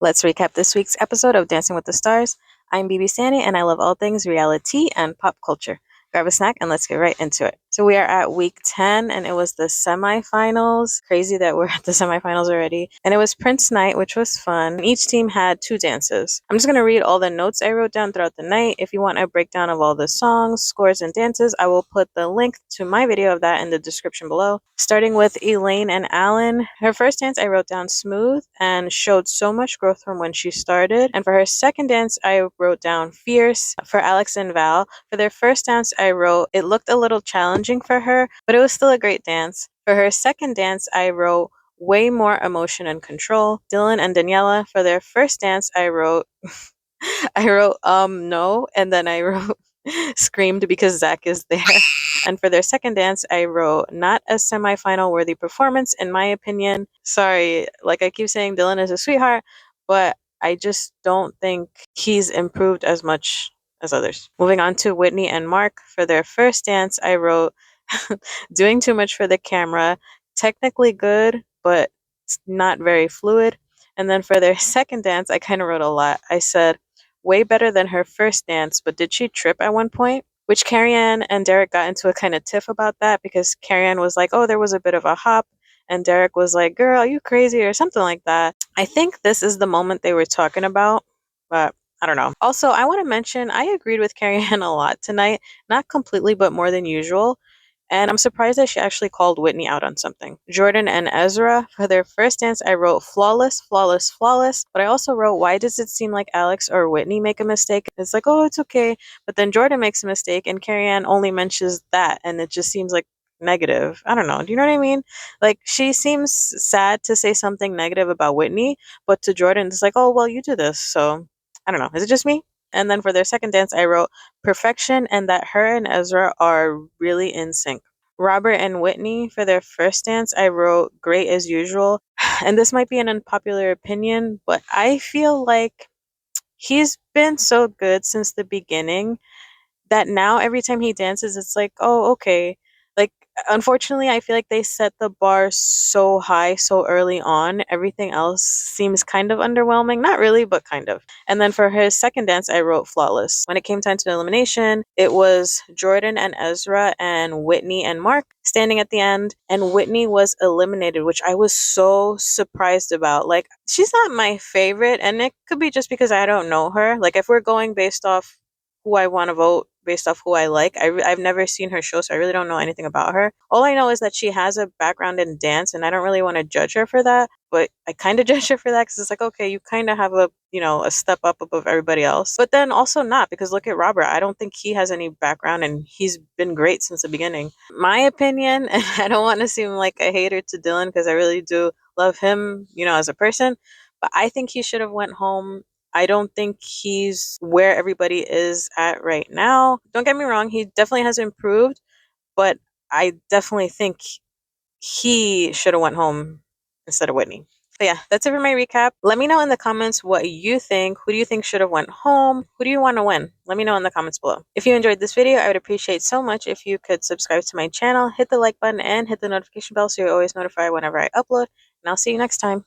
Let's recap this week's episode of Dancing with the Stars. I'm bbstanny and I love all things reality and pop culture. Grab a snack and let's get right into it. So we are at week 10 and it was the semifinals. Crazy that we're at the semifinals already. And it was Prince night, which was fun. And each team had 2 dances. I'm just going to read all the notes I wrote down throughout the night. If you want a breakdown of all the songs, scores, and dances, I will put the link to my video of that in the description below. Starting with Elaine and Alan. Her first dance I wrote down smooth and showed so much growth from when she started. And for her second dance, I wrote down fierce. For Alex and Val, for their first dance, I wrote it looked a little challenging for her, but it was still a great dance. For her second dance, I wrote way more emotion and control. Dylan and Daniela, for their first dance, I wrote no, and then I wrote screamed because Zach is there. And for their second dance, I wrote not a semifinal worthy performance, in my opinion. Sorry, like I keep saying, Dylan is a sweetheart, but I just don't think he's improved as much as others. Moving on to Whitney and Mark. For their first dance, I wrote doing too much for the camera, technically good, but not very fluid. And then for their second dance, I kind of wrote a lot. I said, way better than her first dance, but did she trip at one point? Which Carrie Ann and Derek got into a kind of tiff about that because Carrie Ann was like, oh, there was a bit of a hop. And Derek was like, girl, are you crazy or something like that. I think this is the moment they were talking about, but I don't know. Also, I want to mention I agreed with Carrie Ann a lot tonight. Not completely, but more than usual. And I'm surprised that she actually called Whitney out on something. Jordan and Ezra, for their first dance, I wrote flawless, flawless, flawless. But I also wrote, why does it seem like Alex or Whitney make a mistake? It's like, oh, it's okay. But then Jordan makes a mistake and Carrie Ann only mentions that. And it just seems like negative. I don't know. Do you know what I mean? Like, she seems sad to say something negative about Whitney. But to Jordan, it's like, oh, well, you do this. So I don't know. Is it just me? And then for their second dance, I wrote perfection and that her and Ezra are really in sync. Robert and Whitney, for their first dance, I wrote great as usual. And this might be an unpopular opinion, but I feel like he's been so good since the beginning that now every time he dances, it's like, oh, okay. Like, unfortunately, I feel like they set the bar so high so early on. Everything else seems kind of underwhelming. Not really, but kind of. And then for his second dance, I wrote flawless. When it came time to elimination, it was Jordan and Ezra and Whitney and Mark standing at the end. And Whitney was eliminated, which I was so surprised about. Like, she's not my favorite, and it could be just because I don't know her. Like, if we're going based off who I want to vote based off who I like. I've never seen her show, so I really don't know anything about her. All I know is that she has a background in dance, and I don't really want to judge her for that, but I kind of judge her for that because it's like, okay, you kind of have a step up above everybody else. But then also not, because look at Robert. I don't think he has any background, and he's been great since the beginning. My opinion, and I don't want to seem like a hater to Dylan because I really do love him, as a person, but I think he should have went home. I don't think he's where everybody is at right now. Don't get me wrong, he definitely has improved, but I definitely think he should have went home instead of Whitney. But yeah, that's it for my recap. Let me know in the comments what you think. Who do you think should have went home? Who do you want to win? Let me know in the comments below. If you enjoyed this video, I would appreciate so much if you could subscribe to my channel, hit the like button, and hit the notification bell so you're always notified whenever I upload. And I'll see you next time.